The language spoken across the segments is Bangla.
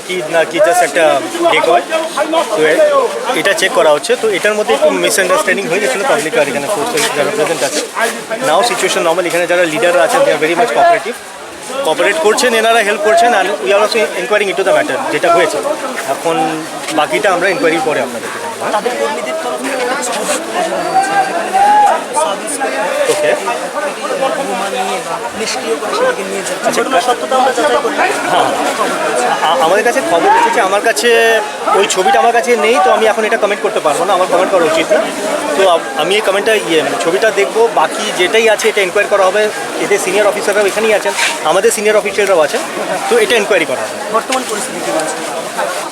কি না কি জাস্ট একটা ডেক হয়। তো এটা চেক করা হচ্ছে। তো এটার মধ্যে একটু মিসআন্ডারস্ট্যান্ডিং হয়ে গেছিলো পাবলিক আর এখানে ফোর্সের যারা প্রেজেন্ট আছে। নাও সিচুয়েশন নর্মাল, এখানে যারা লিডার আছেন they are very much cooperate করছেন, এনারা হেল্প করছেন। আর we are also inquiring into the matter যেটা হয়েছে। এখন বাকিটা আমরা ইনকোয়ারির পরে আপনাদেরকে ওকে। হ্যাঁ, আমাদের কাছে খবর এসেছে, আমার কাছে ওই ছবিটা আমার কাছে নেই, তো আমি এখন এটা কমেন্ট করতে পারবো না, আমার কমেন্ট করা উচিত না। তো আমি এই কমেন্টটা ছবিটা দেখবো, বাকি যেটাই আছে এটা এনকোয়ারি করা হবে। এদের সিনিয়র অফিসাররাও এখানেই আছেন, আমাদের সিনিয়র অফিসাররাও আছেন, তো এটা এনকোয়ারি করা হবে।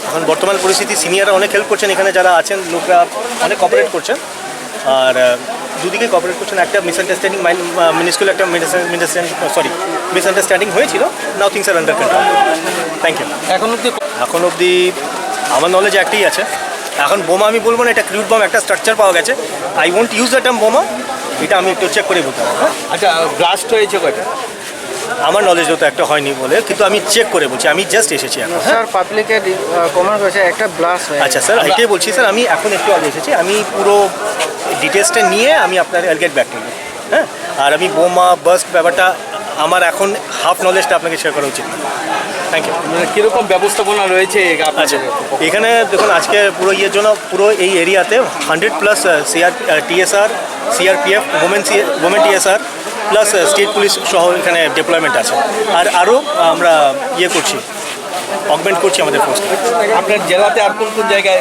এখন বর্তমান পরিস্থিতি সিনিয়ররা অনেক হেল্প করছেন, এখানে যারা আছেন লোকরা অনেক কোঅপারেট করছেন। আর দুদিকে কোঅপারেট করছেন। একটা মিসআন্ডারস্ট্যান্ডিং মিনিস্কুল একটা মিসআন্ডারস্ট্যান্ডিং হয়েছিল। Now things are under control. Thank you. এখন অবধি আমার নলেজ একটাই আছে। এখন বোমা আমি বলবো না, এটা ক্রুড বম একটা স্ট্রাকচার পাওয়া গেছে। I won't use the term বোমা, এটা আমি একটু চেক করে বলতে পারবো। আচ্ছা, ব্লাস্ট হয়েছে কয়টা? আমার নলেজ তো একটা হয়নি বলে, কিন্তু আমি চেক করে বলছি, আমি জাস্ট এসেছি এখন। স্যার পাবলিকে কমেন্ট করেছে একটা ব্লাস্ট হয়েছে। আচ্ছা স্যার, এটাই বলছি স্যার, আমি এখন একটু আগে এসেছি, আমি পুরো ডিটেলসটা নিয়ে আমি আপনার আইল গেট ব্যাক টু ইউ। হ্যাঁ, আর আমি বোমা বাস্ট ব্যাপারটা আমার এখন হাফ নলেজটা আপনাকে শেয়ার করা উচিত। Thank you. মানে কীরকম ব্যবস্থাপনা রয়েছে? আচ্ছা, এখানে দেখুন আজকে পুরো ইয়ের জন্য পুরো এই এরিয়াতে 100+ TSR, CRPF, women TSR plus state police সহ এখানে ডিপ্লয়মেন্ট আছে। আর আরও আমরা করছি, অগমেন্ট করছি আমাদের ফোর্স। আপনার জেলাতে আর কোন কোন জায়গায়?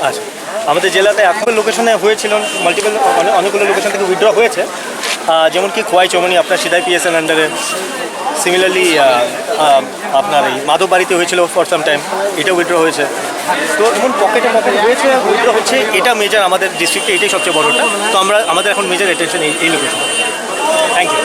আচ্ছা, আমাদের জেলাতে এখন লোকেশনে হয়েছিল, মাল্টিপল অনেকগুলো লোকেশন থেকে উইথড্র হয়েছে। যেমন কি খোয়াই চৌমনি আপনার সিদাই PSN আন্ডারে। সিমিলারলি আপনার এই মাধববাড়িতে হয়েছিল ফর সাম টাইম, এটা উইথড্র হয়েছে। তো এমন পকেটে হয়েছে, উইথড্র হচ্ছে। এটা মেজর আমাদের ডিস্ট্রিক্টে, এটাই সবচেয়ে বড়োটা। তো আমাদের এখন মেজর অ্যাটেনশন এই লোকেশন। Thank you.